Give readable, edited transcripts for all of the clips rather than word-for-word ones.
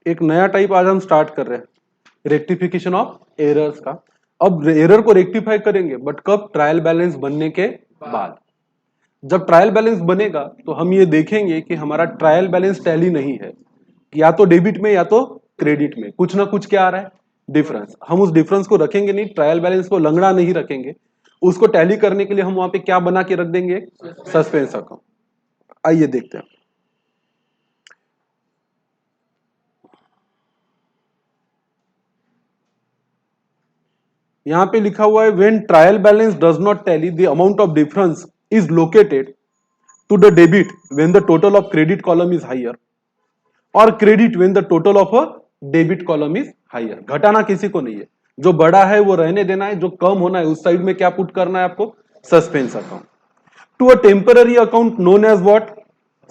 एक नया टाइप आज हम स्टार्ट कर रहे हैं, रेक्टिफिकेशन ऑफ एरर्स का। अब एरर को रेक्टिफाई करेंगे, बट कब? ट्रायल बैलेंस बनने के बाद। जब ट्रायल बैलेंस बनेगा तो हम ये देखेंगे कि हमारा ट्रायल बैलेंस टैली नहीं है, या तो डेबिट में या तो क्रेडिट में, कुछ ना कुछ क्या आ रहा है, डिफरेंस। हम उस डिफरेंस को रखेंगे नहीं, ट्रायल बैलेंस को लंगड़ा नहीं रखेंगे, उसको टैली करने के लिए हम वहां पे क्या बना के रख देंगे, सस्पेंस अकाउंट। आइए देखते हैं। यहां पे लिखा हुआ है when trial balance does not tally the amount of difference is located to the debit when the total of credit column is higher, और credit when the total of a debit column is higher. घटाना किसी को नहीं है, जो बड़ा है वो रहने देना है, जो कम होना है उस साइड में क्या पुट करना है आपको, suspense account. To a temporary account known as what,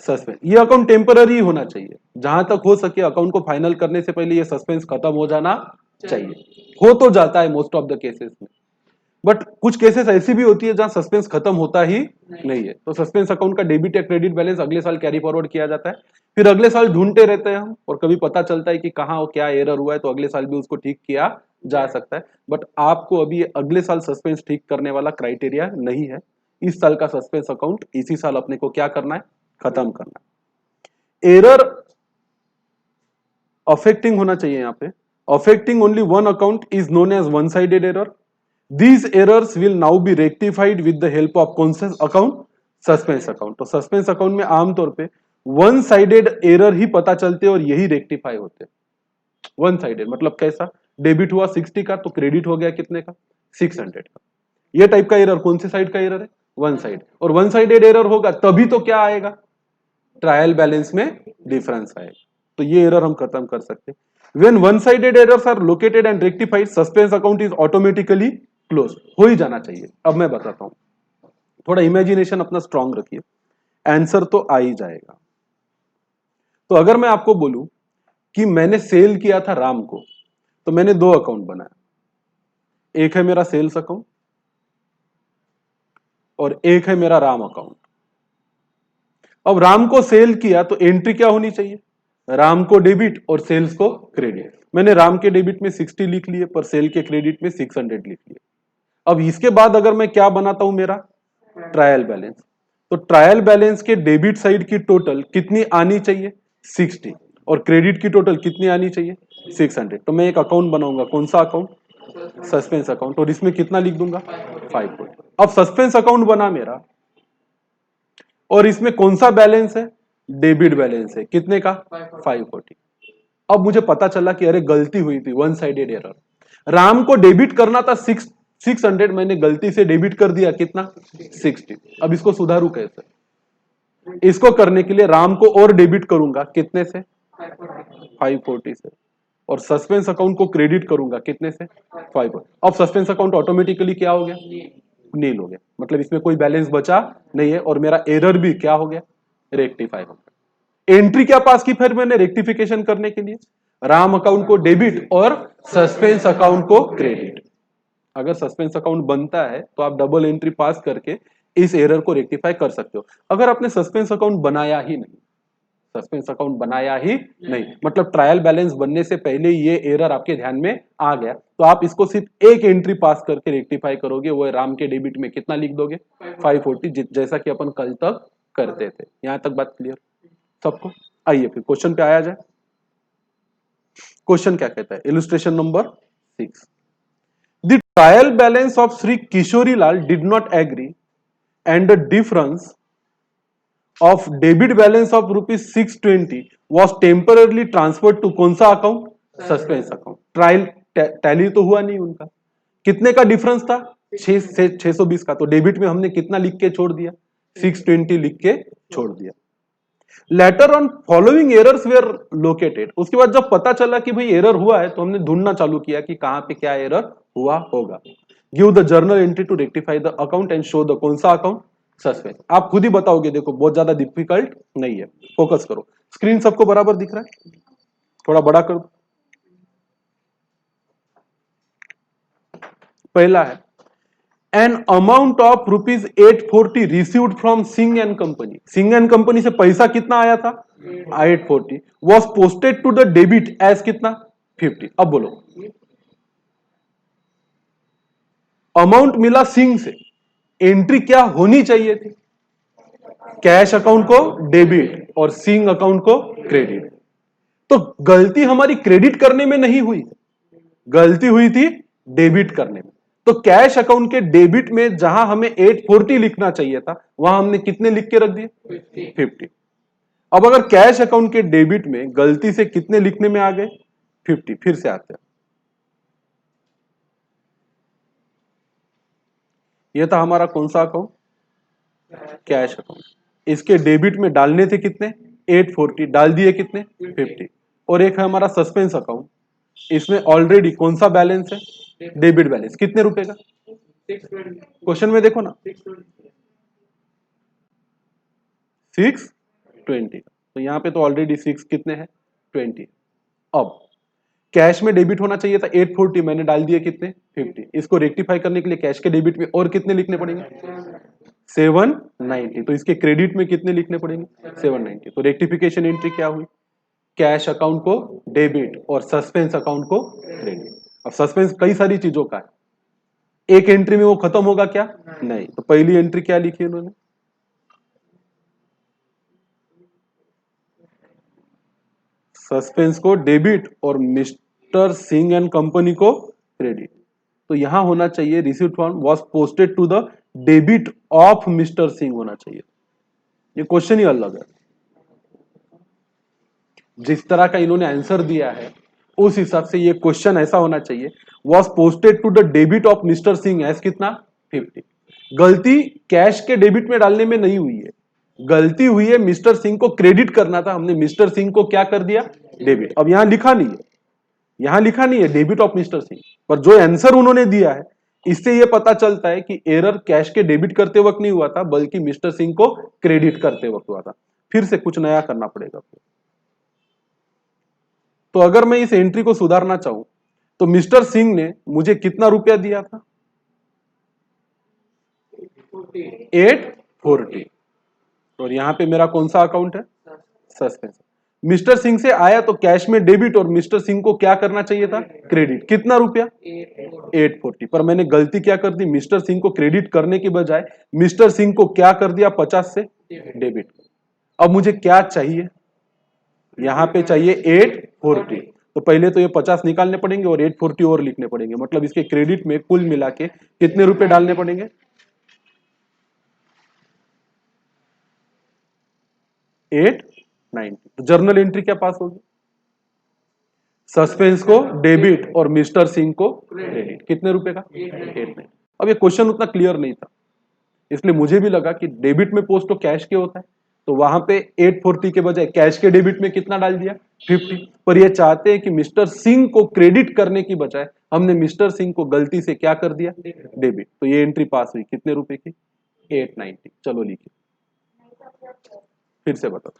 suspense. ये अकाउंट टेम्पररी होना चाहिए, जहां तक हो सके अकाउंट को फाइनल करने से पहले ये सस्पेंस खत्म हो जाना चाहिए। हो तो जाता है मोस्ट ऑफ द केसेस में, बट कुछ केसेस ऐसी भी होती है जहां सस्पेंस खत्म होता ही नहीं है, तो सस्पेंस अकाउंट का डेबिट या क्रेडिट बैलेंस अगले साल कैरी फॉरवर्ड किया जाता है। फिर अगले साल ढूंढते रहते हैं हम, और कभी पता चलता है कि कहाँ क्या एरर हुआ है, तो अगले साल भी उसको ठीक किया जा सकता है। बट आपको अभी अगले साल सस्पेंस ठीक करने वाला क्राइटेरिया नहीं है। इस साल का सस्पेंस अकाउंट इसी साल अपने को क्या करना है, खत्म करना है। एरर अफेक्टिंग होना चाहिए यहाँ पे, affecting only one account is known as one sided error. These errors will now be rectified with the help of कौन सा अकाउंट, सस्पेंस अकाउंट। तो सस्पेंस अकाउंट में आमतौर पे वन साइडेड एरर ही पता चलते हैं और यही रेक्टिफाई होते हैं। वन साइडेड मतलब कैसा, डेबिट हुआ 60 का तो क्रेडिट हो गया कितने का, 600 का। ये टाइप का एरर कौन से साइड का एरर है, वन साइड। और वन साइडेड एरर होगा तभी तो क्या आएगा, ट्रायल बैलेंस में डिफरेंस आएगा। तो ये एरर हम खत्म कर सकते हैं। When one-sided errors are located and rectified, suspense account is automatically closed। हो ही जाना चाहिए। अब मैं बताता हूं, थोड़ा इमेजिनेशन अपना स्ट्रांग रखिए, आंसर तो आ ही जाएगा। तो अगर मैं आपको बोलूं कि मैंने सेल किया था राम को, तो मैंने दो अकाउंट बनाया, एक है मेरा सेल्स अकाउंट और एक है मेरा राम अकाउंट। अब राम को सेल किया तो एंट्री क्या होनी चाहिए, राम को डेबिट और सेल्स को क्रेडिट। मैंने राम के डेबिट में 60 लिख लिए, पर सेल के क्रेडिट में 600 लिख लिए। अब इसके बाद अगर मैं क्या बनाता हूं, मेरा ट्रायल बैलेंस, तो ट्रायल बैलेंस के डेबिट साइड की टोटल कितनी आनी चाहिए, 60, और क्रेडिट की टोटल कितनी आनी चाहिए, 600। तो मैं एक अकाउंट बनाऊंगा, कौन सा अकाउंट, सस्पेंस अकाउंट, और इसमें कितना लिख दूंगा, 540। अब सस्पेंस अकाउंट बना मेरा, और इसमें कौन सा बैलेंस है, डेबिट बैलेंस है, कितने का, 540। अब मुझे पता चला कि अरे गलती हुई थी, वन साइडेड एरर। राम को डेबिट करना था 600, मैंने गलती से डेबिट कर दिया कितना, 60। अब इसको सुधारू कैसे, इसको करने के लिए राम को और डेबिट करूंगा कितने से, 540 से, और सस्पेंस अकाउंट को क्रेडिट करूंगा कितने से, 540। अब सस्पेंस अकाउंट ऑटोमेटिकली क्या हो गया, नील हो गया, मतलब इसमें कोई बैलेंस बचा नहीं है, और मेरा एरर भी क्या हो गया, रेक्टिफाई हो गया। एंट्री क्या पास की फिर मैंने रेक्टिफिकेशन करने के लिए, राम अकाउंट को डेबिट और सस्पेंस अकाउंट को क्रेडिट। अगर सस्पेंस अकाउंट बनता है तो आप डबल एंट्री पास करके इस एरर को रेक्टिफाई कर सकते हो। अगर आपने सस्पेंस अकाउंट बनाया ही नहीं, सस्पेंस अकाउंट बनाया ही नहीं, मतलब ट्रायल बैलेंस बनने से पहले ये एरर आपके ध्यान में आ गया, तो आप इसको सिर्फ एक एंट्री पास करके रेक्टिफाई करोगे। वो राम के डेबिट में कितना लिख दोगे, 540, जैसा कि अपन कल तक करते थे। यहां तक बात क्लियर सबको। आइए फिर क्वेश्चन पे आया जाए। क्वेश्चन क्या कहता है, illustration number 6। The trial balance of Sri Kishori Lal did not agree, and the difference of debit balance of rupees 620 was temporarily transferred to कौन सा account, suspense account. Trial tally तो हुआ नहीं उनका, कितने का डिफरेंस था, 6 से 620 का, तो डेबिट में हमने कितना लिख के छोड़ दिया, 620 लिख के छोड़ दिया। Later on following errors were located, उसके बाद जब पता चला कि भाई एरर हुआ है, तो हमने ढूंढना चालू किया कि कहां पे क्या एरर हुआ होगा। Give the journal entry to rectify the account and show the कौन सा अकाउंट, सस्पेंस। आप खुद ही बताओगे, देखो बहुत ज्यादा डिफिकल्ट नहीं है, फोकस करो। स्क्रीन सबको बराबर दिख रहा है, थोड़ा बड़ा कर दो। पहला है an amount of ₹840 received from Singh and company. Singh and company से पैसा कितना आया था? 840 was posted to the debit as कितना? 50। अब बोलो, अमाउंट मिला सिंह से, एंट्री क्या होनी चाहिए थी? कैश अकाउंट को डेबिट और सिंह अकाउंट को क्रेडिट। तो गलती हमारी क्रेडिट करने में नहीं हुई, गलती हुई थी डेबिट करने में। तो कैश अकाउंट के डेबिट में जहां हमें 840 लिखना चाहिए था, वहां हमने कितने लिख के रख दिए? 50। अब अगर कैश अकाउंट के डेबिट में गलती से कितने लिखने में आ गए? 50। फिर से आते हैं, यह था हमारा कौन सा अकाउंट? Cash account. इसके डेबिट में डालने थे कितने? 840, डाल दिए कितने? 50। और एक है हमारा सस्पेंस अकाउंट, इसमें ऑलरेडी कौन सा बैलेंस है? Debit balance. कितने रुपए का? क्वेश्चन में देखो ना, 620। तो यहां पे तो ऑलरेडी 6 कितने हैं? 20। अब कैश में डेबिट होना चाहिए था 840, मैंने डाल दिए कितने? 50। इसको रेक्टिफाई करने के लिए कैश के डेबिट में और कितने लिखने पड़ेंगे? 790। तो इसके क्रेडिट में कितने लिखने पड़ेंगे? 790। तो रेक्टिफिकेशन एंट्री क्या हुई? कैश अकाउंट को डेबिट और सस्पेंस अकाउंट को क्रेडिट। अब सस्पेंस कई सारी चीजों का है, एक एंट्री में वो खत्म होगा क्या? नहीं। तो पहली एंट्री क्या लिखी उन्होंने? सस्पेंस को डेबिट और मिस्टर सिंह एंड कंपनी को क्रेडिट। तो यहां होना चाहिए received from was posted to the debit of mister Singh होना चाहिए। ये क्वेश्चन ही अलग है, जिस तरह का इन्होंने आंसर दिया है उस हिसाब से ये क्वेश्चन ऐसा होना चाहिए, was posted to the debit of mister Singh as कितना? 50। गलती कैश के डेबिट में डालने में नहीं हुई है, गलती हुई है मिस्टर सिंह को क्रेडिट करना था, हमने मिस्टर सिंह को क्या कर दिया? डेबिट। अब यहां लिखा नहीं है, यहां लिखा नहीं है डेबिट ऑफ मिस्टर सिंह, पर जो आंसर उन्होंने दिया है इससे यह पता चलता है कि एरर कैश के डेबिट करते वक्त नहीं हुआ था, बल्कि मिस्टर सिंह को क्रेडिट करते वक्त हुआ था। फिर से कुछ नया करना पड़ेगा। तो अगर मैं इस एंट्री को सुधारना चाहूं तो मिस्टर सिंह ने मुझे कितना रुपया दिया था? 840। और यहां पे मेरा कौन सा अकाउंट है? सस्पेंस। मिस्टर सिंह से आया तो कैश में डेबिट और मिस्टर सिंह को क्या करना चाहिए था? क्रेडिट। कितना रुपया? 840। पर मैंने गलती क्या कर दी? मिस्टर सिंह को क्रेडिट करने के बजाय मिस्टर सिंह को क्या कर दिया? 50 से डेबिट। अब मुझे क्या चाहिए? यहां पे चाहिए 840। तो पहले तो ये 50 निकालने पड़ेंगे और 840 और लिखने पड़ेंगे, मतलब इसके क्रेडिट में कुल मिला के कितने रुपए डालने पड़ेंगे? 890। तो जर्नल एंट्री क्या पास होगी? सस्पेंस को डेबिट और मिस्टर सिंह को क्रेडिट। कितने रुपए का? 890। अब ये क्वेश्चन उतना क्लियर नहीं था, इसलिए मुझे भी लगा कि डेबिट में पोस्ट तो कैश के होता है, तो वहां पे 840 के बजाय कैश के डेबिट में कितना डाल दिया? 50। पर ये चाहते हैं कि मिस्टर सिंह को क्रेडिट करने की बजाय हमने मिस्टर सिंह को गलती से क्या कर दिया? डेबिट। तो ये एंट्री पास हुई कितने रुपए की? 890। चलो लिखिए, फिर से बता।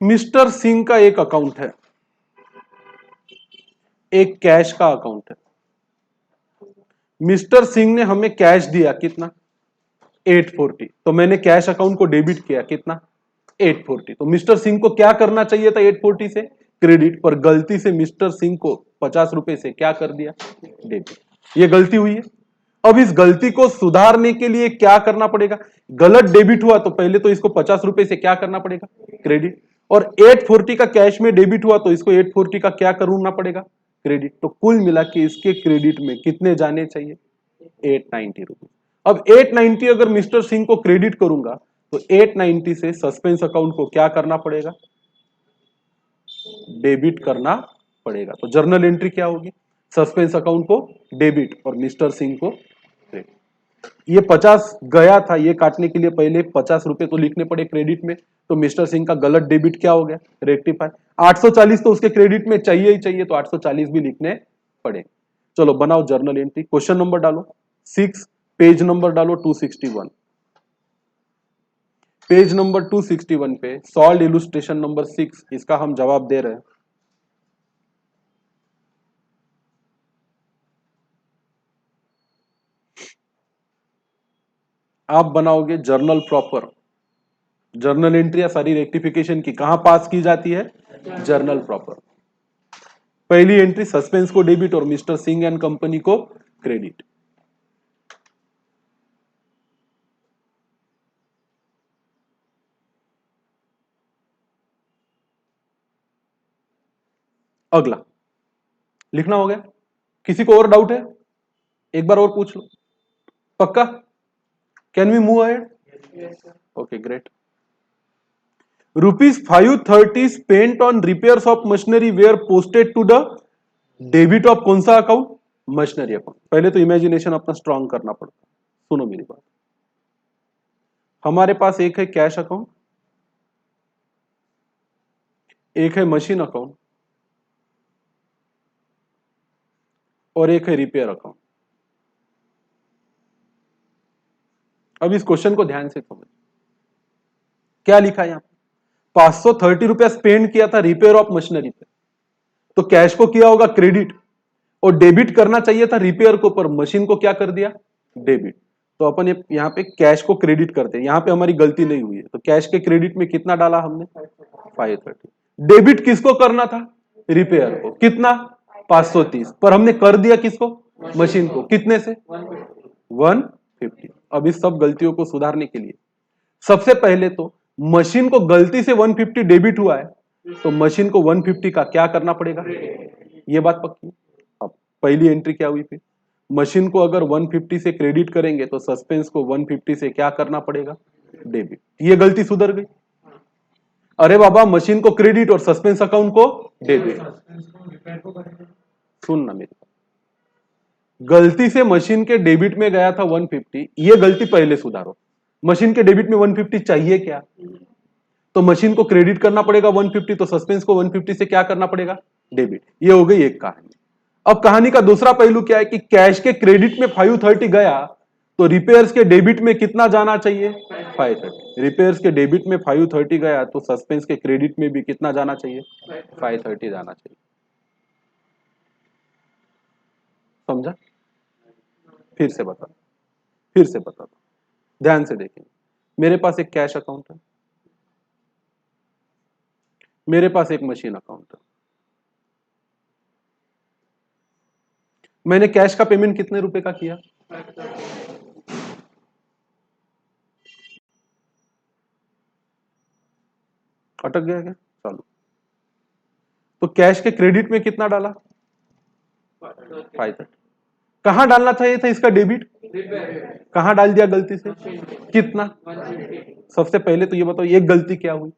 मिस्टर सिंह का एक अकाउंट है, एक कैश का अकाउंट है। मिस्टर सिंह ने हमें कैश दिया कितना? 840। तो मैंने कैश अकाउंट को डेबिट किया कितना? 840। तो मिस्टर सिंह को क्या करना चाहिए था? 840 से क्रेडिट, पर गलती से मिस्टर सिंह को 50 रुपए से क्या कर दिया? डेबिट। ये गलती हुई है। अब इस गलती को सुधारने के लिए क्या करना पड़ेगा? गलत डेबिट हुआ तो पहले तो इसको 50 रुपए से क्या करना पड़ेगा? क्रेडिट। और 840 का कैश में डेबिट हुआ तो इसको 840 का क्या करना पड़ेगा? क्रेडिट। तो कुल मिला के इसके क्रेडिट में कितने जाने चाहिए? 890 रुपए। अब 890 अगर मिस्टर सिंह को क्रेडिट करूंगा तो 890 से सस्पेंस अकाउंट को क्या करना पड़ेगा? डेबिट करना पड़ेगा। तो जर्नल एंट्री क्या होगी? सस्पेंस अकाउंट को डेबिट और मिस्टर सिंह को क्रेडिट। ये 50 गया था, ये काटने के लिए पहले 50 रुपए तो लिखने पड़े क्रेडिट में, तो मिस्टर सिंह का गलत डेबिट क्या हो गया? रेक्टिफाई। 840 तो उसके क्रेडिट में चाहिए ही चाहिए, तो 840 भी लिखने पड़े। चलो बनाओ जर्नल एंट्री। क्वेश्चन नंबर डालो 6, पेज नंबर डालो 261। पेज नंबर 261 पे सॉल्व इलुस्ट्रेशन नंबर 6, इसका हम जवाब दे रहे हैं। आप बनाओगे जर्नल प्रॉपर। जर्नल एंट्री या सारी रेक्टिफिकेशन की कहां पास की जाती है? Journal proper. पहली एंट्री सस्पेंस को डेबिट और मिस्टर सिंह एंड कंपनी को क्रेडिट। अगला लिखना हो गया। किसी को और डाउट है? एक बार और पूछ लो। पक्का? Can we move ahead? Okay great. Rupees 530 spent on repairs of machinery were posted to the debit of कौन सा अकाउंट? Machinery account. पहले तो इमेजिनेशन अपना स्ट्रांग करना पड़ता है। सुनो मेरी बात। हमारे पास एक है कैश अकाउंट, एक है मशीन अकाउंट और एक है रिपेयर अकाउंट। अब इस क्वेश्चन को ध्यान से समझ। क्या लिखा है यहां? 530 रुपया स्पेंड किया था रिपेयर ऑफ मशीनरी पे, तो कैश को किया होगा क्रेडिट और डेबिट करना चाहिए था रिपेयर को, पर मशीन को क्या कर दिया? डेबिट। तो अपन यहाँ पे कैश को क्रेडिट करते हैं। यहाँ पे हमारी गलती नहीं हुई है, तो कैश के क्रेडिट में कितना डाला हमने? 530। डेबिट किसको करना था? रिपेयर को। कितना? 530। पर हमने कर दिया किसको? मशीन को। कितने से? 150। अब इस सब गलतियों को सुधारने के लिए सबसे पहले तो मशीन को गलती से 150 डेबिट हुआ है, तो मशीन को 150 का क्या करना पड़ेगा? ये बात पक्की। अब पहली एंट्री क्या हुई? फिर मशीन को अगर 150 से क्रेडिट करेंगे तो सस्पेंस को 150 से क्या करना पड़ेगा? डेबिट। ये गलती सुधर गई। अरे बाबा, मशीन को क्रेडिट और सस्पेंस अकाउंट को डेबिट। सुनना मेरी बात। गलती से मशीन के डेबिट में गया था 150, ये गलती पहले सुधारो। मशीन के डेबिट में 150 चाहिए क्या? तो मशीन को क्रेडिट करना पड़ेगा 150, तो सस्पेंस को 150 से क्या करना पड़ेगा? डेबिट। ये हो गई एक कहानी। अब कहानी का दूसरा पहलू क्या है कि कैश के क्रेडिट में 530 गया, तो रिपेयर्स के डेबिट में कितना जाना चाहिए? 530। रिपेयर्स के डेबिट में 530 गया, तो सस्पेंस के क्रेडिट में भी कितना जाना चाहिए? 530 जाना चाहिए। समझा? फिर से बता ध्यान से देखें। मेरे पास एक कैश अकाउंट है, मेरे पास एक मशीन अकाउंट है। मैंने कैश का पेमेंट कितने रुपए का किया? अटक गया क्या? चलो, तो कैश के क्रेडिट में कितना डाला? 530। कहां डालना चाहिए था इसका डेबिट? कहां डाल दिया गलती से? कितना? सबसे पहले तो ये बताओ, एक गलती क्या हुई?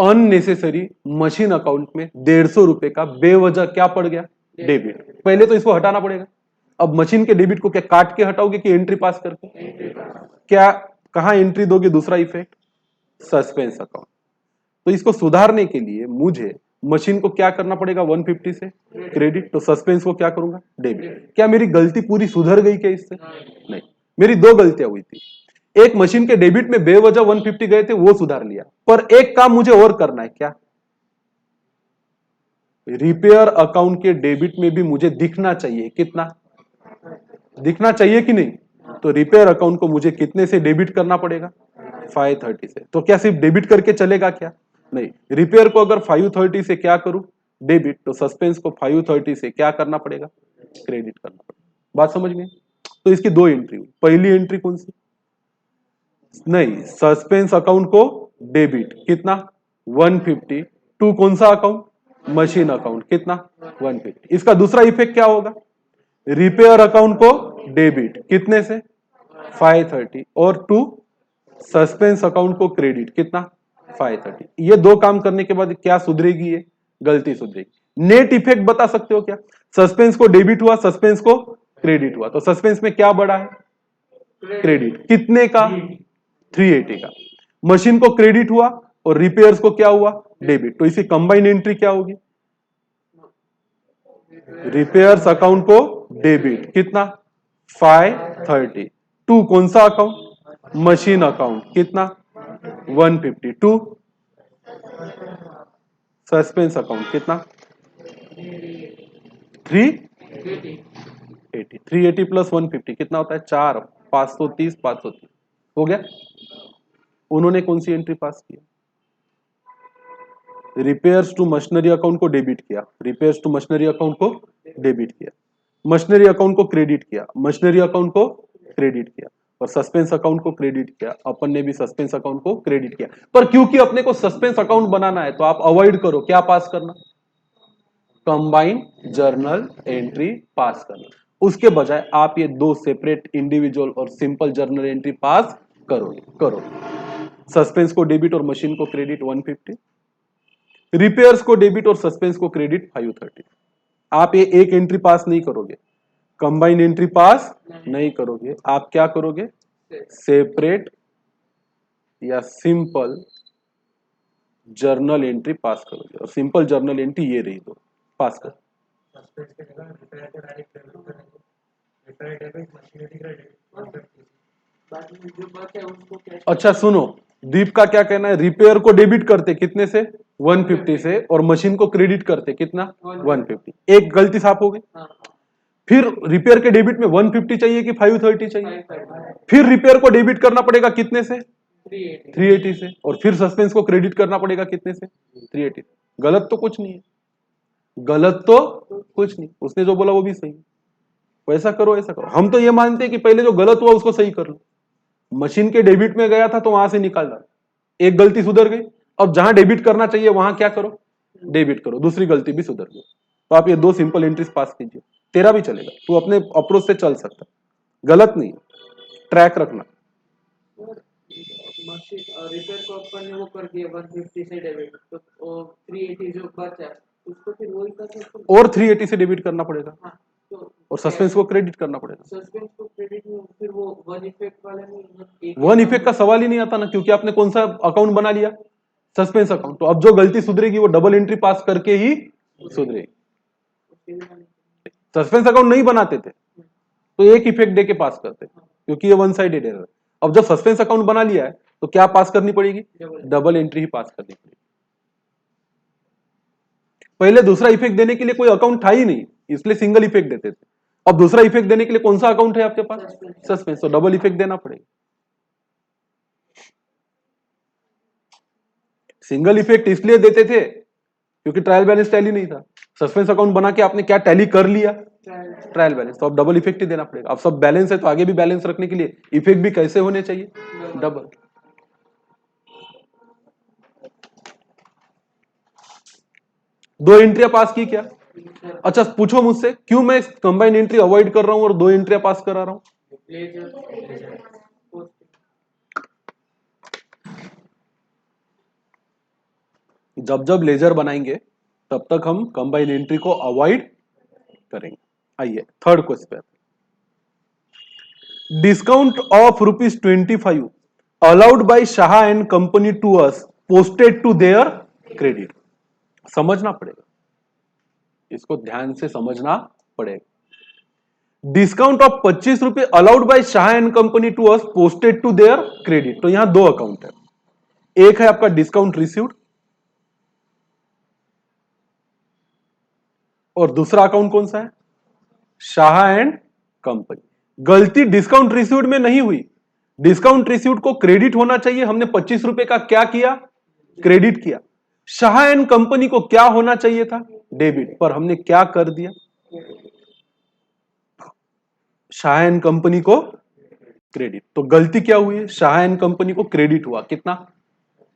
अननेसेसरी मशीन अकाउंट में 150 रुपए का बेवजह क्या पड़ गया? डेबिट। पहले तो इसको हटाना पड़ेगा। अब मशीन के डेबिट को क्या काट के हटाओगे कि एंट्री पास करके? क्या कहां एंट्री दोगे? दूसरा इफेक्ट, सस्पेंस अकाउंट। तो इसको सुधारने के लिए मुझे मशीन को क्या करना पड़ेगा? 150 से क्रेडिट, तो सस्पेंस को क्या करूंगा? डेबिट। क्या मेरी गलती पूरी सुधर गई क्या इससे? नहीं, मेरी दो गलतियां हुई थी। एक, मशीन के डेबिट में बेवजह 150 गए थे, वो सुधार लिया, पर एक काम मुझे और करना है। क्या? रिपेयर अकाउंट के डेबिट में भी मुझे दिखना चाहिए। कितना दिखना चाहिए कि नहीं? तो रिपेयर अकाउंट को मुझे कितने से डेबिट करना पड़ेगा? 530 से। तो क्या सिर्फ डेबिट करके चलेगा क्या? नहीं, रिपेयर को अगर 530 से क्या करूं? डेबिट, तो सस्पेंस को 530 से क्या करना पड़ेगा? क्रेडिट करना पड़ेगा। बात समझ में? तो इसकी दो एंट्री हुई। पहली एंट्री कौन सी? नहीं, सस्पेंस अकाउंट को डेबिट। कितना? 150 टू कौन सा अकाउंट? Machine account. कितना? 150। इसका दूसरा इफेक्ट क्या होगा? रिपेयर अकाउंट को डेबिट कितने से? 530 और टू सस्पेंस अकाउंट को क्रेडिट। कितना? 530। ये दो काम करने के बाद क्या सुधरेगी? ये गलती सुधरेगी। नेट इफेक्ट बता सकते हो क्या? सस्पेंस को डेबिट हुआ, सस्पेंस को क्रेडिट हुआ, तो सस्पेंस में क्या बढ़ा है? क्रेडिट। कितने का? 380 का। मशीन को क्रेडिट हुआ और रिपेयर्स को क्या हुआ? डेबिट। तो इसी कंबाइंड एंट्री क्या होगी? रिपेयर्स अकाउंट को डेबिट। कितना? 530 टू कौन सा अकाउंट? Machine account. कितना? 152 सस्पेंस अकाउंट कितना 380 380 प्लस 150 कितना होता है 4 530 530 हो गया। उन्होंने कौन सी एंट्री पास की रिपेयर्स टू मशीनरी अकाउंट को डेबिट किया रिपेयर्स टू मशीनरी अकाउंट को डेबिट किया मशीनरी अकाउंट को क्रेडिट किया मशीनरी अकाउंट को क्रेडिट किया और सस्पेंस अकाउंट को क्रेडिट किया अपन ने भी सस्पेंस अकाउंट को क्रेडिट किया पर क्योंकि अपने को सस्पेंस अकाउंट बनाना है तो आप अवॉइड करो क्या पास करना कंबाइंड जर्नल एंट्री पास करना उसके बजाय आप ये दो सेपरेट इंडिविजुअल और सिंपल जर्नल एंट्री पास करो सस्पेंस को डेबिट और मशीन को क्रेडिट 150 रिपेयर्स को डेबिट और सस्पेंस को क्रेडिट 530 आप ये एक एंट्री पास नहीं करोगे कंबाइन एंट्री पास नहीं करोगे आप क्या करोगे सेपरेट या सिंपल जर्नल एंट्री पास करोगे और सिंपल जर्नल एंट्री ये रही दो पास कर अच्छा सुनो दीप का क्या कहना है रिपेयर को डेबिट करते कितने से 150 से और मशीन को क्रेडिट करते कितना 150 एक गलती साफ हो गई फिर रिपेयर के डेबिट में 150 चाहिए कि 530 चाहिए फिर रिपेयर को डेबिट करना पड़ेगा कितने से 380 से और फिर सस्पेंस को क्रेडिट करना पड़ेगा कितने से 380 गलत तो कुछ नहीं है गलत तो कुछ नहीं उसने जो बोला वो भी सही है वैसा करो ऐसा करो हम तो ये मानते हैं कि पहले जो गलत हुआ उसको सही कर लो मशीन के डेबिट में गया था तो वहां से निकाल डाल एक गलती सुधर गई अब जहां डेबिट करना चाहिए वहां क्या करो डेबिट करो दूसरी गलती भी सुधर गई तो आप ये दो सिंपल एंट्रीज पास कीजिए तेरा भी चलेगा तू अपने अप्रोच से चल सकता गलत नहीं ट्रैक रखना रिपेयर को अपन ने वो कर दिया 150 से डेबिट तो 380 जो बचा उसको फिर वही कर सकते और 380 से डेबिट करना पड़ेगा हाँ, तो और सस्पेंस को क्रेडिट करना पड़ेगा सस्पेंस को क्रेडिट में फिर वो वन इफेक्ट वाले में वन इफेक्ट का सवाल ही नहीं आता ना क्योंकि आपने कौन सा अकाउंट बना लिया सस्पेंस अकाउंट तो अब जो गलती सुधरेगी वो डबल एंट्री पास करके ही सुधरेगी सस्पेंस अकाउंट नहीं बनाते थे तो एक इफेक्ट दे के पास करते क्योंकि ये वन साइडेड एरर है अब जब सस्पेंस अकाउंट बना लिया है तो क्या पास करनी पड़ेगी डबल एंट्री ही पास करनी पड़ेगी पहले दूसरा इफेक्ट देने के लिए कोई अकाउंट था ही नहीं इसलिए सिंगल इफेक्ट देते थे अब दूसरा इफेक्ट देने के लिए कौन सा अकाउंट है आपके पास सस्पेंस तो डबल इफेक्ट देना पड़ेगा सिंगल इफेक्ट इसलिए देते थे क्योंकि ट्रायल बैलेंस टैली नहीं था सस्पेंस अकाउंट बना के आपने क्या टैली कर लिया ट्रायल बैलेंस तो अब डबल इफेक्ट ही देना पड़ेगा अब सब बैलेंस है तो आगे भी बैलेंस रखने के लिए इफेक्ट भी कैसे होने चाहिए डबल दो एंट्रियां पास की क्या अच्छा पूछो मुझसे क्यों मैं कंबाइन एंट्री अवॉइड कर रहा हूं और दो एंट्रियां पास करा रहा हूं जब जब लेजर बनाएंगे तब तक हम कंबाइन एंट्री को अवॉइड करेंगे आइए third question discount of ₹25 allowed by Shah and company to us posted to their credit समझना पड़ेगा इसको ध्यान से समझना पड़ेगा discount of ₹25 allowed by Shah and company to us posted to their credit तो यहां दो अकाउंट है एक है आपका डिस्काउंट रिसीव्ड और दूसरा अकाउंट कौन सा है शाह एंड कंपनी गलती डिस्काउंट रिसीव्ड में नहीं हुई डिस्काउंट रिसीव्ड को क्रेडिट होना चाहिए हमने ₹25 का क्या किया क्रेडिट किया शाह एंड कंपनी को क्या होना चाहिए था डेबिट पर हमने क्या कर दिया शाह एंड कंपनी को क्रेडिट तो गलती क्या हुई शाह एंड कंपनी को क्रेडिट हुआ कितना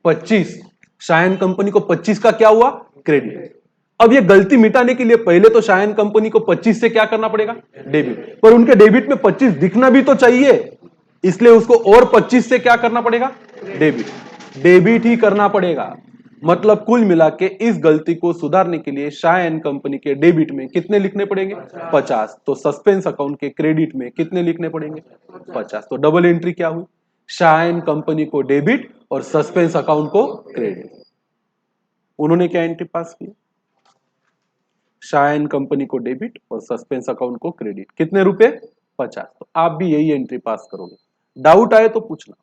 25 शाह एंड कंपनी को 25 का क्या हुआ क्रेडिट अब ये गलती मिटाने के लिए पहले तो शाह एंड कंपनी को 25 से क्या करना पड़ेगा डेबिट पर उनके डेबिट में 25 दिखना भी तो चाहिए इसलिए उसको और 25 से क्या करना पड़ेगा डेबिट ही करना पड़ेगा मतलब कुल मिला के इस गलती को सुधारने के लिए शाह एंड कंपनी के डेबिट में कितने लिखने पड़ेंगे 50 तो सस्पेंस अकाउंट के क्रेडिट में कितने लिखने पड़ेंगे 50 तो डबल एंट्री क्या हुई शाह एंड कंपनी को डेबिट और सस्पेंस अकाउंट को क्रेडिट उन्होंने क्या एंट्री पास की शाह एंड कंपनी को डेबिट और सस्पेंस अकाउंट को क्रेडिट कितने रुपए 50 तो आप भी यही एंट्री पास करोगे डाउट आए तो पूछना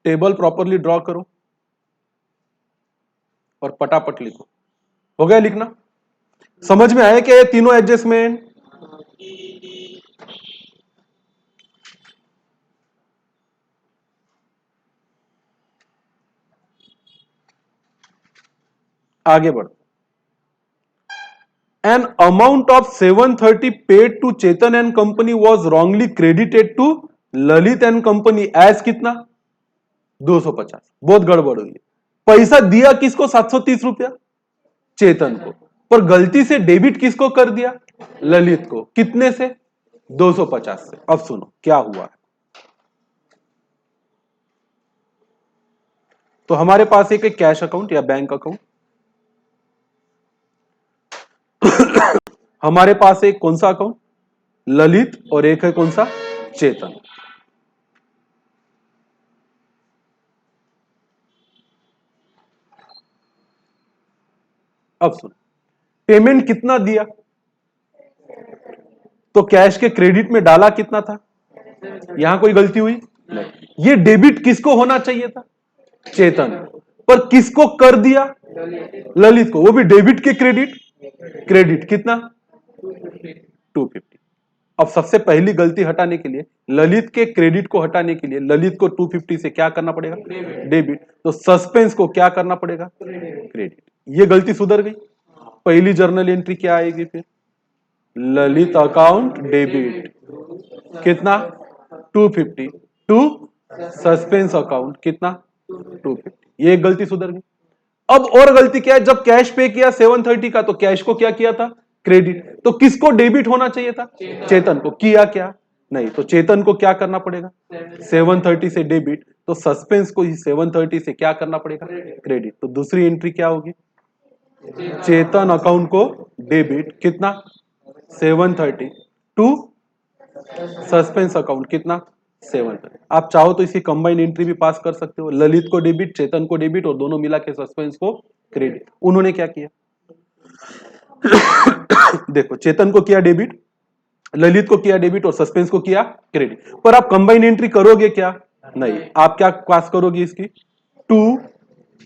टेबल प्रॉपरली ड्रॉ करो और पटापट लिखो। हो गया लिखना? समझ में आया क्या ये तीनों एडजस्टमेंट? आगे बढ़ो। An amount of 730 paid to Chetan and company was wrongly credited to Lalit and company as कितना? 250। बहुत गड़बड़ हुई है। पैसा दिया किसको? 730 रुपया चेतन को, पर गलती से डेबिट किसको कर दिया? ललित को। कितने से? 250 से। अब सुनो क्या हुआ है। तो हमारे पास एक कैश अकाउंट या बैंक अकाउंट, हमारे पास एक कौन सा अकाउंट? ललित, और एक है कौन सा? चेतन। अब सुन, पेमेंट कितना दिया? तो कैश के क्रेडिट में डाला कितना था? यहां कोई गलती हुई? नहीं। ये डेबिट किसको होना चाहिए था? चेतन। पर किसको कर दिया? ललित को। वो भी डेबिट के क्रेडिट। क्रेडिट कितना? 250। अब सबसे पहली गलती हटाने के लिए, ललित के क्रेडिट को हटाने के लिए ललित को 250 से क्या करना पड़ेगा? डेबिट। तो सस्पेंस को क्या करना पड़ेगा? क्रेडिट। ये गलती सुधर गई। पहली जर्नल एंट्री क्या आएगी फिर? ललित अकाउंट डेबिट कितना? 250 टू सस्पेंस अकाउंट कितना? 250। ये एक गलती सुधर गई। अब और गलती क्या है? जब कैश पे किया 730 का, तो कैश को क्या किया था? क्रेडिट। तो किसको डेबिट होना चाहिए था? चेतन को। किया क्या? नहीं। तो चेतन को क्या करना पड़ेगा? 730 से डेबिट। तो सस्पेंस को ही 730 से क्या करना पड़ेगा? क्रेडिट। तो दूसरी एंट्री क्या होगी? चेतन अकाउंट को डेबिट कितना? 730 टू सस्पेंस अकाउंट कितना? 730। आप चाहो तो इसकी कंबाइन एंट्री भी पास कर सकते हो। ललित को डेबिट, चेतन को डेबिट, और दोनों मिला के सस्पेंस को क्रेडिट। उन्होंने क्या किया? देखो, चेतन को किया डेबिट, ललित को किया डेबिट, और सस्पेंस को किया क्रेडिट। पर आप कंबाइन एंट्री करोगे क्या? नहीं। आप क्या पास करोगे इसकी? Two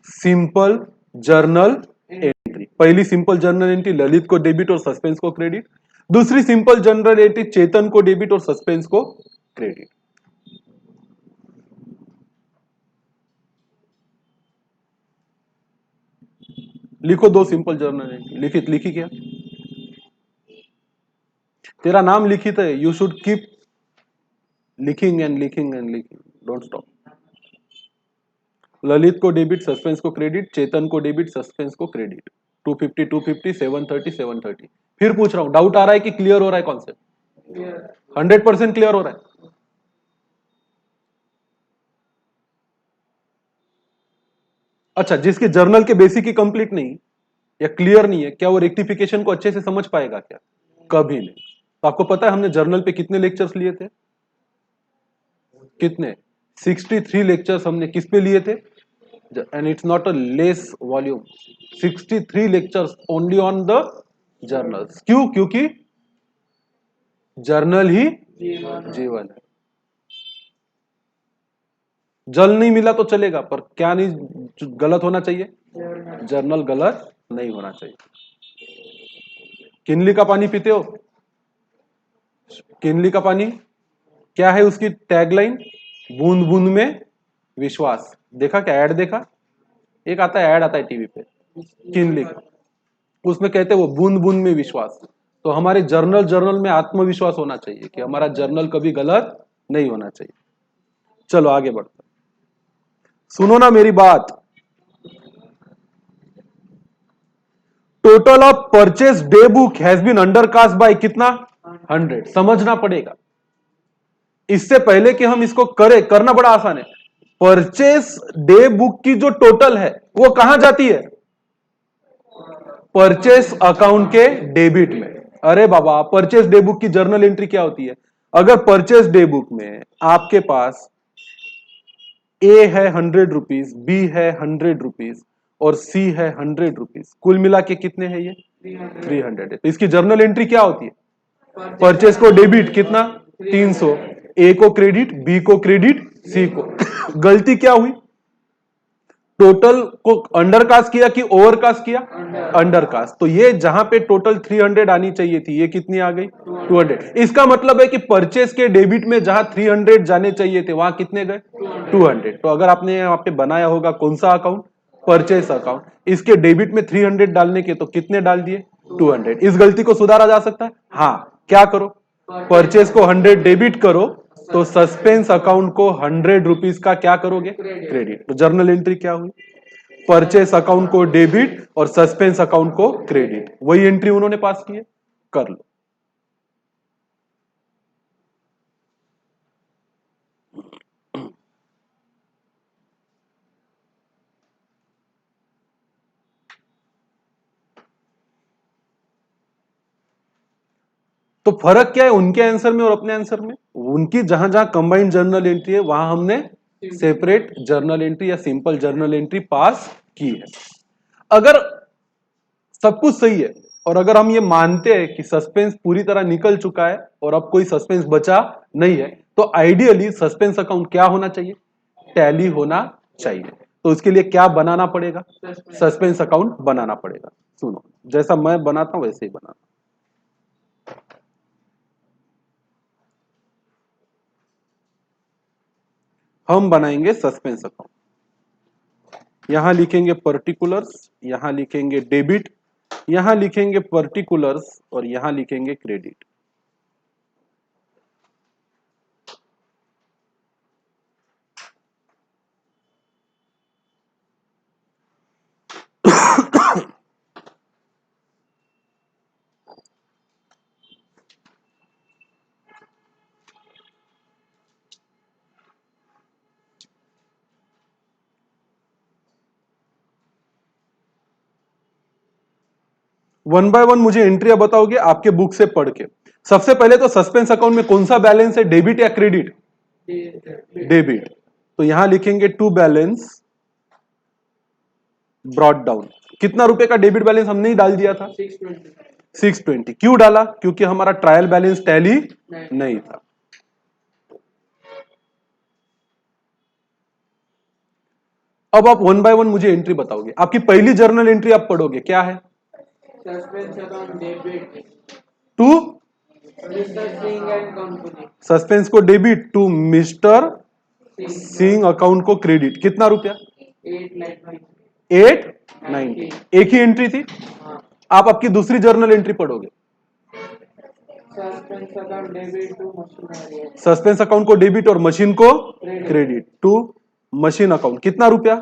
simple journal entry. पहली सिंपल जर्नल एंट्री ललित को डेबिट और सस्पेंस को क्रेडिट। दूसरी सिंपल जर्नल एंट्री चेतन को डेबिट और सस्पेंस को क्रेडिट। लिखो दो सिंपल जर्नल एंट्री। लिखित लिखी क्या? तेरा नाम लिखित है। यू शुड कीप लिखिंग एंड लिखिंग एंड लिखिंग, डोंट स्टॉप। ललित को डेबिट, सस्पेंस को क्रेडिट, चेतन को डेबिट, सस्पेंस को क्रेडिट। 250 250 730 730। फिर पूछ रहा हूं, डाउट आ रहा है कि क्लियर हो रहा है कॉन्सेप्ट? 100% क्लियर हो रहा है? अच्छा, जिसके जर्नल के बेसिक ही कंप्लीट नहीं या क्लियर नहीं है, क्या वो रेक्टिफिकेशन को अच्छे से समझ पाएगा क्या? कभी नहीं। तो आपको पता है हमने जर्नल पे कितने लेक्चर्स लिए थे? कितने? 63 लेक्चर्स हमने किस पे लिए थे? And it's not a less volume. 63 lectures only on the journals. क्यों? क्योंकि जर्नल ही जीवन है। जल नहीं मिला तो चलेगा, पर क्या नहीं गलत होना चाहिए? जर्नल गलत नहीं होना चाहिए। किनली का पानी पीते हो? किनली का पानी क्या है उसकी टैगलाइन? बूंद बूंद में विश्वास। देखा क्या? ऐड देखा? एक आता है, ऐड आता है टीवी पे किनली का, उसमें कहते हैं वो बूंद बूंद में विश्वास। तो हमारे जर्नल में आत्मविश्वास होना चाहिए कि हमारा जर्नल कभी गलत नहीं होना चाहिए। चलो आगे बढ़ते, सुनो ना मेरी बात। Total of purchase day book has been undercast by कितना? 100। समझना पड़ेगा। इससे पहले कि हम इसको करें, करना बड़ा आसान है। परचेज डे बुक की जो टोटल है वो कहां जाती है? परचेस अकाउंट के डेबिट में। अरे बाबा, परचेस डे बुक की जर्नल एंट्री क्या होती है? अगर परचेस डे बुक में आपके पास ए है 100 रुपीज, बी है 100 रुपीज और सी है 100 रुपीज, कुल मिला के कितने हैं ये? 300 है। तो इसकी जर्नल एंट्री क्या होती है? परचेस को डेबिट कितना? 300, ए को क्रेडिट, बी को क्रेडिट, सी को गलती क्या हुई, टोटल को अंडर कास्ट किया कि ओवर कास्ट किया, अंडर कास्ट। तो ये जहां पे टोटल 300 आनी चाहिए थी, ये कितनी आ गई 200। इसका मतलब है कि परचेस के डेबिट में जहां 300 जाने चाहिए थे वहां कितने गए 200। तो अगर आपने यहाँ पे बनाया होगा कौन सा अकाउंट, परचेस अकाउंट, इसके डेबिट में 300 डालने के तो कितने डाल दिए 200। इस गलती को सुधारा जा सकता है, हाँ। क्या करो, परचेस को 100 डेबिट करो, तो सस्पेंस अकाउंट को 100 रुपीज का क्या करोगे क्रेडिट। तो जर्नल एंट्री क्या हुई, परचेस अकाउंट को डेबिट और सस्पेंस अकाउंट को क्रेडिट। वही एंट्री उन्होंने पास की है, कर लो। तो फर्क क्या है उनके आंसर में और अपने आंसर में, उनकी जहां जहां कंबाइंड जर्नल एंट्री है वहां हमने सेपरेट जर्नल एंट्री या सिंपल जर्नल एंट्री पास की है। अगर सब कुछ सही है और अगर हम ये मानते हैं कि सस्पेंस पूरी तरह निकल चुका है और अब कोई सस्पेंस बचा नहीं है, तो आइडियली सस्पेंस अकाउंट क्या होना चाहिए, टैली होना चाहिए। तो उसके लिए क्या बनाना पड़ेगा, सस्पेंस अकाउंट बनाना पड़ेगा। सुनो, जैसा मैं बनाता हूं वैसे ही बनाना। हम बनाएंगे सस्पेंस अकाउंट, यहां लिखेंगे पर्टिकुलर्स, यहां लिखेंगे डेबिट, यहां लिखेंगे पर्टिकुलर्स और यहां लिखेंगे क्रेडिट। वन बाय वन मुझे एंट्रिया बताओगे आपके बुक से पढ़ के। सबसे पहले तो सस्पेंस अकाउंट में कौन सा बैलेंस है, डेबिट या क्रेडिट, डेबिट। तो यहां लिखेंगे टू बैलेंस ब्रॉट डाउन। कितना रुपए का डेबिट बैलेंस हमने ही डाल दिया था 620। क्यों डाला, क्योंकि हमारा ट्रायल बैलेंस टैली नहीं था। अब आप वन बाय वन मुझे एंट्री बताओगे। आपकी पहली जर्नल एंट्री आप पढ़ोगे, क्या है, suspense account debit to mister Singh and company, suspense को debit, to mister Singh account को क्रेडिट। कितना रुपया 890। 890। एक ही एंट्री थी। हाँ, आप आपकी दूसरी जर्नल एंट्री पढ़ोगे, suspense account debit to machinery, suspense account को डेबिट और मशीन को क्रेडिट टू मशीन अकाउंट। कितना रुपया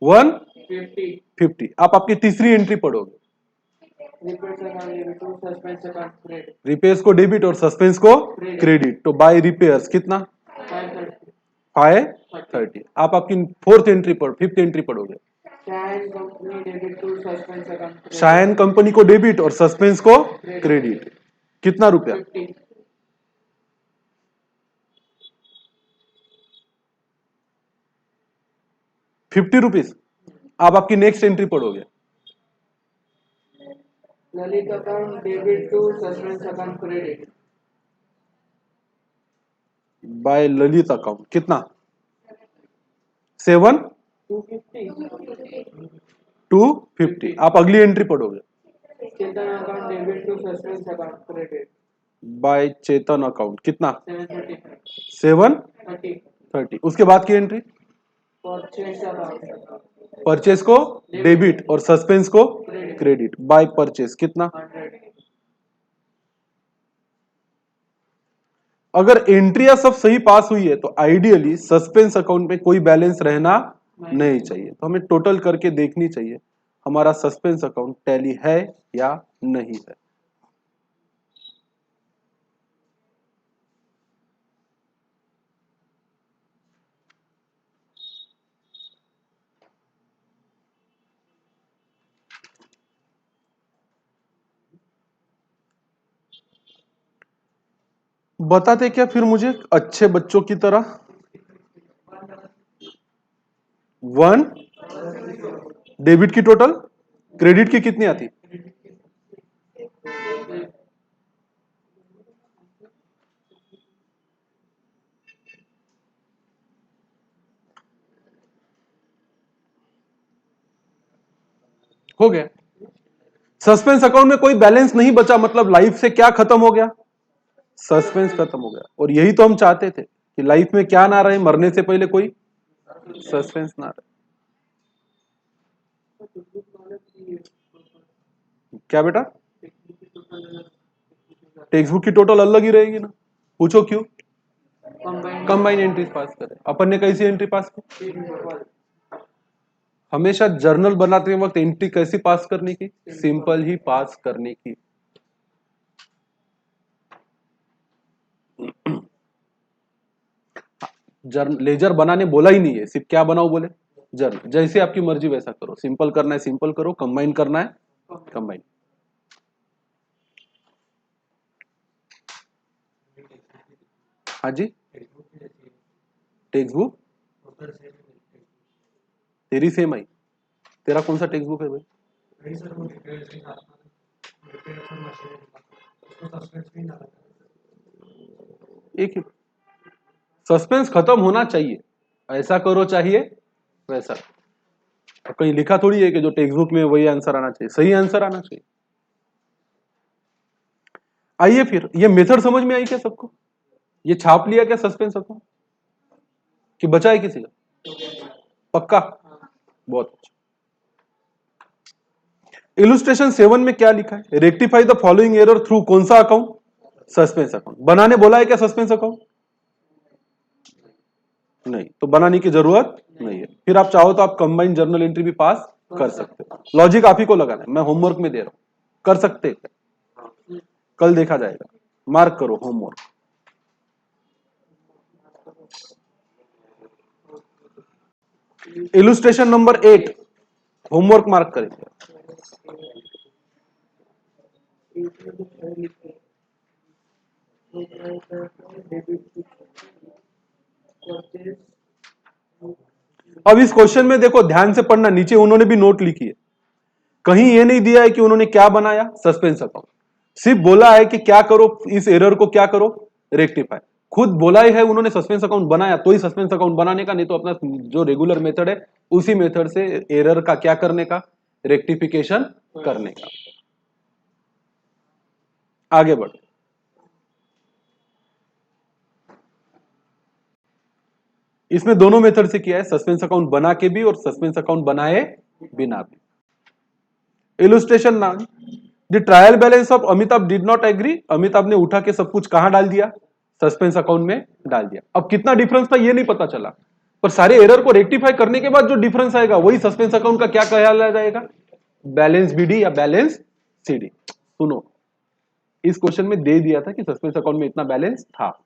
150। 150। आप आपकी तीसरी एंट्री पढ़ोगे, repairs account debit to suspense account credit repairs को डेबिट और सस्पेंस को क्रेडिट। तो बाय रिपेयर्स कितना 530। 530। आप आपकी फोर्थ एंट्री पढ़, फिफ्थ एंट्री पढ़ोगे, Shayan company debit to suspense account Shayan company को डेबिट और सस्पेंस को क्रेडिट। कितना रुपया 50। 50 रुपीज। आप आपकी नेक्स्ट एंट्री पढ़ोगे, Lalit account debit to suspense account credit by Lalit account कितना 7 250। 250। आप अगली एंट्री पढ़ोगे, Chetan account debit to suspense account credit by Chetan account कितना 730। 730। उसके बाद की एंट्री, परचेस अकाउंट परचेस को डेबिट और सस्पेंस को क्रेडिट बाय परचेस कितना। 100। अगर एंट्रिया सब सही पास हुई है तो आइडियली सस्पेंस अकाउंट में कोई बैलेंस रहना नहीं चाहिए। तो हमें टोटल करके देखनी चाहिए हमारा सस्पेंस अकाउंट टैली है या नहीं है। बताते क्या फिर मुझे अच्छे बच्चों की तरह, 1 डेबिट की टोटल, क्रेडिट की कितनी आती, हो गया। सस्पेंस अकाउंट में कोई बैलेंस नहीं बचा, मतलब लाइफ से क्या खत्म हो गया? सस्पेंस खत्म हो गया। और यही तो हम चाहते थे कि लाइफ में क्या ना रहे, मरने से पहले कोई सस्पेंस ना रहे। क्या बेटा? टेक्स्ट बुक की टोटल अलग ही रहेगी ना। पूछो क्यों? कंबाइन एंट्रीज पास करें। अपन ने कैसी एंट्री पास की? हमेशा जर्नल बनाते वक्त एंट्री कैसी पास करने की? सिंपल ही पास करने की। लेजर बनाने बोला ही नहीं है, सिर्फ क्या बनाओ बोले? जर्नल। जैसे आपकी मर्जी वैसा करो, सिंपल करना है सिंपल करो, कंबाइन करना है कंबाइन। हाँ जी, टेक्स्ट बुक तेरी सेम आई। तेरा कौन सा टेक्स्ट बुक है भाई? एक ही। सस्पेंस खत्म होना चाहिए, ऐसा करो चाहिए वैसा। अब कहीं लिखा थोड़ी है कि जो टेक्स्ट बुक में वही आंसर आना चाहिए, सही आंसर आना चाहिए। आइए फिर, ये मेथड समझ में आई क्या सबको? ये छाप लिया क्या सस्पेंस अकाउंट कि बचा है किसी का? पक्का? बहुत अच्छा। इलुस्ट्रेशन 7 में क्या लिखा है? Rectify the following error through कौन सा अकाउंट? Suspense account. बनाने बोला है क्या सस्पेंस अकाउंट? नहीं, तो बनाने की जरूरत नहीं है। फिर आप चाहो तो आप कंबाइंड जर्नल एंट्री भी पास कर सकते हो। लॉजिक आप ही को लगाना है, मैं होमवर्क में दे रहा हूं, कर सकते हैं। कल देखा जाएगा, मार्क करो homework. Illustration number 8 homework mark करेंगे। अब इस क्वेश्चन में देखो, ध्यान से पढ़ना, नीचे उन्होंने भी नोट लिखी है। कहीं ये नहीं दिया है कि उन्होंने क्या बनाया, सस्पेंस अकाउंट। सिर्फ बोला है कि क्या करो, इस एरर को क्या करो, रेक्टिफाई। खुद बोला ही है उन्होंने सस्पेंस अकाउंट बनाया, तो ही सस्पेंस अकाउंट बनाने का, नहीं तो अपना जो रेगुलर मेथड है उसी मेथड से एरर का क्या करने का, रेक्टिफिकेशन करने का। आगे बढ़। इसमें दोनों मेथड से किया है, सस्पेंस अकाउंट बना के भी और सस्पेंस अकाउंट बनाए बिना भी। Illustration 9, the trial balance of Amitabh did not agree. Amitabh ने उठा के सब कुछ कहां डाल दिया? सस्पेंस अकाउंट में डाल दिया। अब कितना डिफरेंस था ये नहीं पता चला, पर सारे एरर को रेक्टिफाई करने के बाद जो डिफरेंस आएगा वही सस्पेंस अकाउंट का क्या कहलाया जाएगा? बैलेंस बीडी या बैलेंस सीडी। सुनो, इस क्वेश्चन में दे दिया था कि सस्पेंस अकाउंट में इतना बैलेंस था।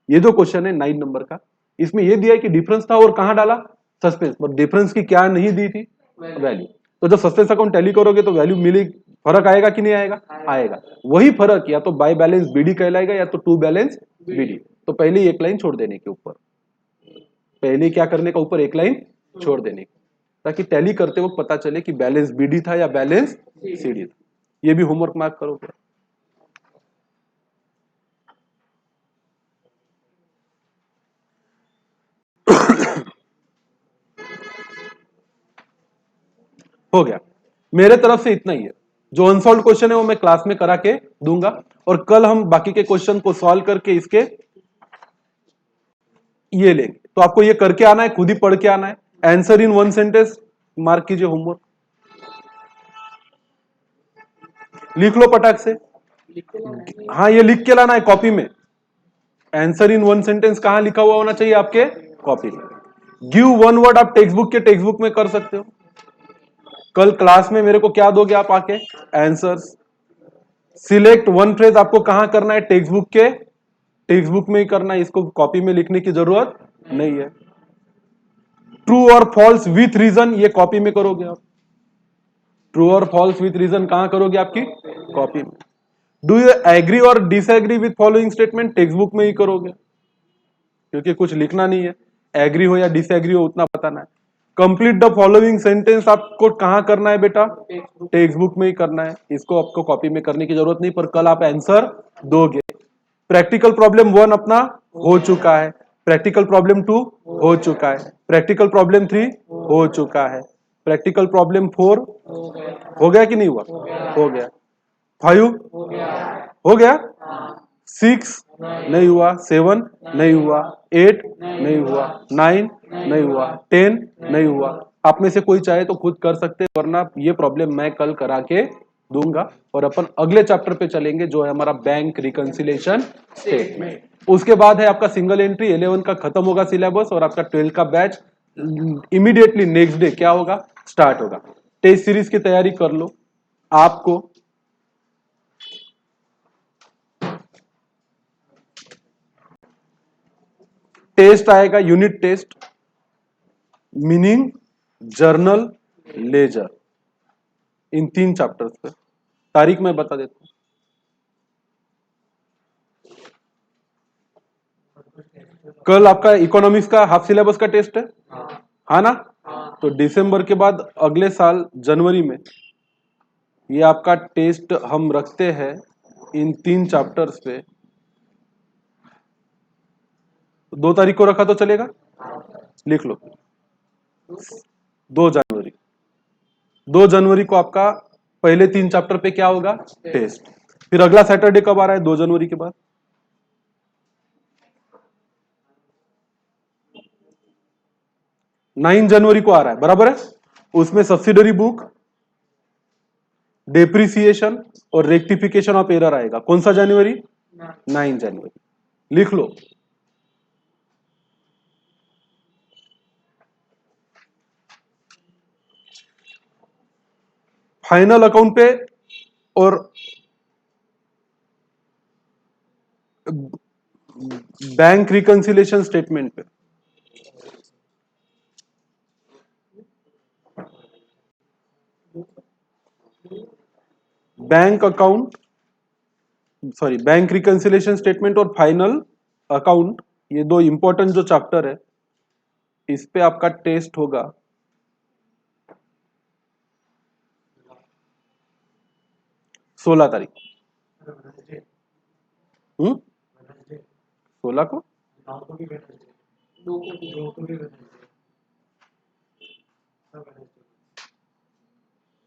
ये जो क्वेश्चन है 9 नंबर का, इसमें ये दिया है कि डिफरेंस था और कहां डाला? सस्पेंस। पर डिफरेंस की क्या नहीं दी थी? वैल्यू। तो जब सस्पेंस अकाउंट टैली करोगे तो वैल्यू मिली, फर्क आएगा कि नहीं आएगा? आएगा। वही फर्क या तो बाय बैलेंस बीडी कहलाएगा या तो टू बैलेंस बीडी। तो पहले ही एक लाइन छोड़ देने के ऊपर, पहले क्या करने का, ऊपर एक लाइन छोड़ देने की, ताकि टैली करते वक्त पता चले कि बैलेंस बीडी था या बैलेंस सीडी था। ये भी होमवर्क मार्क करोगे। हो गया, मेरे तरफ से इतना ही है। जो अनसॉल्व क्वेश्चन है वो मैं क्लास में करा के दूंगा, और कल हम बाकी के क्वेश्चन को सॉल्व करके इसके ये लेंगे। तो आपको ये करके आना है, खुद ही पढ़ के आना है। आंसर इन 1 सेंटेंस मार्क कीजिए होमवर्क, लिख लो पटाख से। हाँ, ये लिख के लाना है कॉपी में। आंसर इन 1 सेंटेंस कहां लिखा हुआ होना चाहिए? आपके कॉपी में। गिव 1 वर्ड आप टेक्स्ट बुक के टेक्स्ट बुक में कर सकते हो। कल क्लास में मेरे को क्या दोगे आप आके? आंसर्स। सिलेक्ट 1 फ्रेज आपको कहां करना है? टेक्स्ट बुक के टेक्स्ट बुक में ही करना है, इसको कॉपी में लिखने की जरूरत नहीं है। ट्रू और फॉल्स विथ रीजन ये कॉपी में करोगे आप। ट्रू और फॉल्स विथ रीजन कहां करोगे? आपकी कॉपी में। डू यू एग्री और disagree with following statement text book में ही करोगे, क्योंकि कुछ लिखना नहीं है। एग्री हो या डिसएग्री हो उतना बताना है। कंप्लीट द फॉलोइंग सेंटेंस आपको कहां करना है बेटा? टेक्स्ट बुक में ही करना है, इसको आपको कॉपी में करने की जरूरत नहीं, पर कल आप आंसर दोगे। प्रैक्टिकल प्रॉब्लम 1 अपना हो चुका है, प्रैक्टिकल प्रॉब्लम 2 हो चुका है, प्रैक्टिकल प्रॉब्लम 3 हो चुका है। प्रैक्टिकल प्रॉब्लम 4 हो गया हो गया कि नहीं हुआ? हो गया। 5 हो गया हो गया। हाँ 6 नहीं हुआ। 7 नहीं हुआ। 8 नहीं हुआ। 9 नहीं हुआ। 10 नहीं हुआ। आप में से कोई चाहे तो खुद कर सकते हैं, वरना ये प्रॉब्लम मैं कल करा के दूंगा और अपन अगले चैप्टर पे चलेंगे जो है हमारा बैंक रिकंसिलिएशन स्टेटमेंट। उसके बाद है आपका सिंगल एंट्री। 11 का खत्म होगा सिलेबस और आपका 12 का बैच इमीडिएटली नेक्स्ट डे क्या होगा? स्टार्ट होगा। टेस्ट सीरीज की तैयारी कर लो। आपको टेस्ट आएगा, unit test, meaning, journal, ledger, in 3 chapters पे। तारीख मैं बता देता हूं। कल आपका इकोनॉमिक्स का हाफ सिलेबस का टेस्ट है, हाँ ना? तो दिसंबर के बाद अगले साल जनवरी में ये आपका टेस्ट हम रखते हैं इन 3 चैप्टर्स पे। 2 तारीख को रखा तो चलेगा? लिख लो। 2 जनवरी। 2 जनवरी को आपका पहले 3 चैप्टर पे क्या होगा? टेस्ट। फिर अगला सैटरडे कब आ रहा है 2 जनवरी के बाद? 9 जनवरी को आ रहा है, बराबर है? उसमें सब्सिडरी बुक, डेप्रिसिएशन और रेक्टिफिकेशन ऑफ एरर आएगा। कौन सा जनवरी? 9 जनवरी। लिख लो। फाइनल अकाउंट पे और बैंक रिकंसिलिएशन स्टेटमेंट पे bank account, sorry, bank reconciliation statement और फाइनल अकाउंट, ये 2 इंपॉर्टेंट जो चैप्टर है, इस पे आपका टेस्ट होगा 16 तारीख। 16 को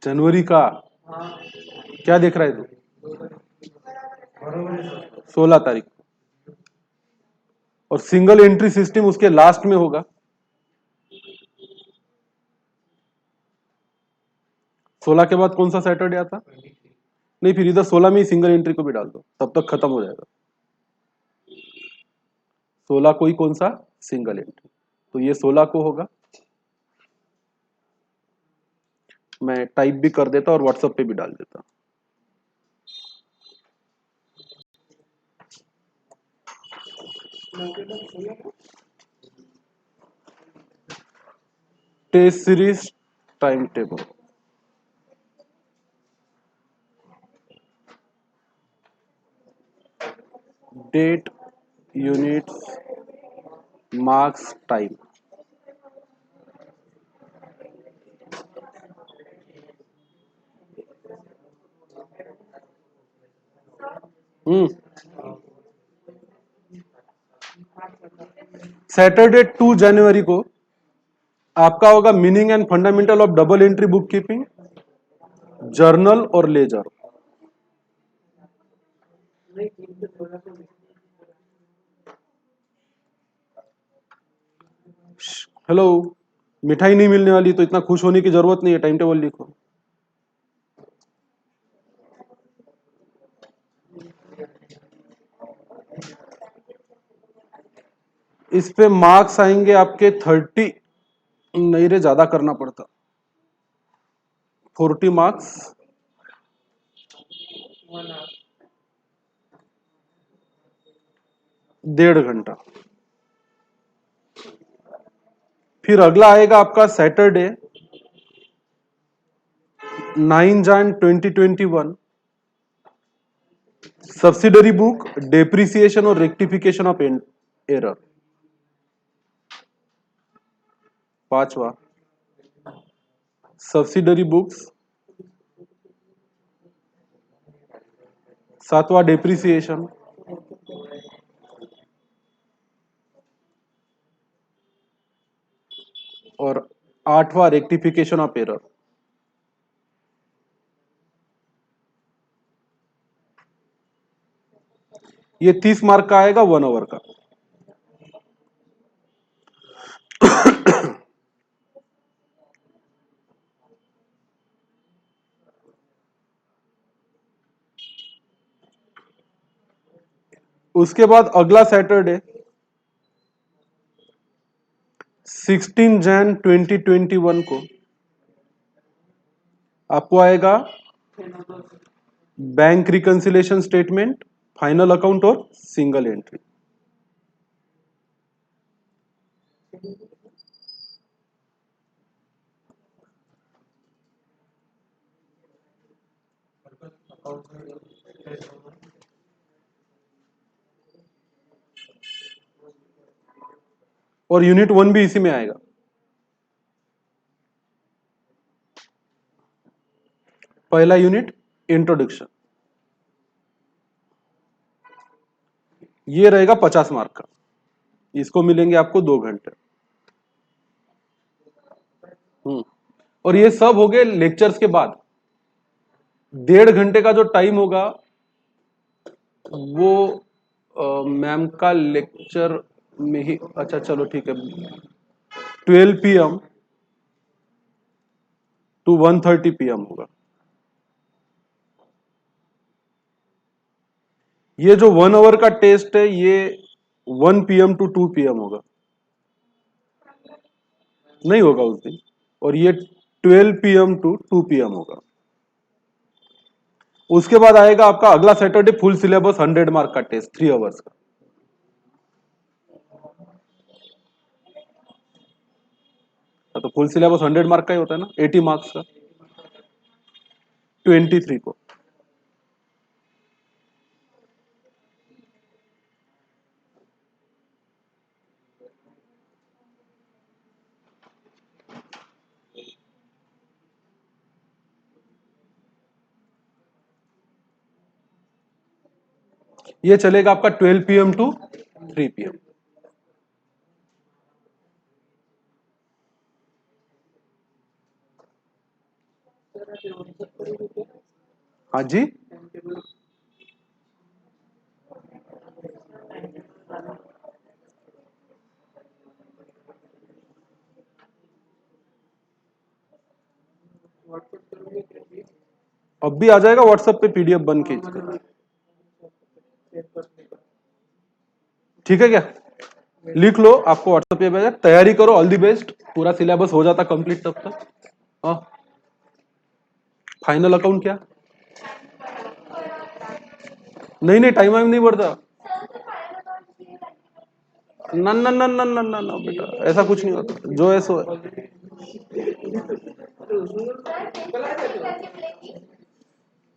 जनवरी का क्या देख रहा है तू? 16 तारीख। और सिंगल एंट्री सिस्टम उसके लास्ट में होगा। 16 के बाद कौन सा सैटरडे आता? नहीं, फिर इधर 16 में ही सिंगल एंट्री को भी डाल दो, तब तक खत्म हो जाएगा। 16 को ही कौन सा? Single entry. तो ये 16 को होगा। मैं टाइप भी कर देता और व्हाट्सएप पे भी डाल देता। Test series time table, date, units, marks, time. Saturday 2 जनवरी को आपका होगा meaning and fundamental of double entry book keeping, journal और लेजर। हेलो, मिठाई नहीं मिलने वाली तो इतना खुश होने की जरूरत नहीं है, टाइम टेबल लिखो। इस पे मार्क्स आएंगे आपके 30, नहीं रे, ज्यादा करना पड़ता। 40 मार्क्स, 1.5 घंटा। फिर अगला आएगा आपका Saturday 9 Jan 2021, subsidiary book, depreciation और रेक्टिफिकेशन ऑफ एरर। 5वां सब्सिडरी बुक्स, 7वां डेप्रिसिएशन, और 8वां रेक्टिफिकेशन ऑफ एरर। ये 30 मार्क का आएगा 1 आवर का। उसके बाद अगला सैटरडे 16 जन 2021 को आपको आएगा bank reconciliation statement, final account और सिंगल एंट्री। और यूनिट 1 भी इसी में आएगा। पहला यूनिट इंट्रोडक्शन, ये रहेगा 50 मार्क का। इसको मिलेंगे आपको 2 घंटे। और ये सब हो गए लेक्चर्स के बाद। 1.5 घंटे का जो टाइम होगा वो मैम का लेक्चर में ही, अच्छा चलो ठीक है, 12 PM टू 1:30 PM होगा। ये जो 1 आवर का टेस्ट है ये 1 PM टू 2 PM होगा, नहीं होगा उस दिन। और ये 12 PM टू 2 PM होगा। उसके बाद आएगा आपका अगला सैटरडे फुल सिलेबस 100 मार्क का टेस्ट 3 आवर्स का। तो फुल सिलेबस 100 मार्क का ही होता है ना, 80 मार्क्स का। 23 को ये चलेगा आपका 12 PM टू 3 PM। हाँ जी, अब भी आ जाएगा व्हाट्सएप पे PDF बन के। ठीक है क्या, लिख लो, आपको व्हाट्सएप पे भेजा। तैयारी करो, ऑल दी बेस्ट। पूरा सिलेबस हो जाता कंप्लीट तब तक। हाँ, फाइनल अकाउंट क्या, नहीं नहीं टाइम वाइम नहीं बढ़ता। ना ना ना ना ना ना ना बेटा, ऐसा कुछ नहीं होता, जो है सो है।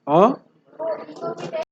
हाँ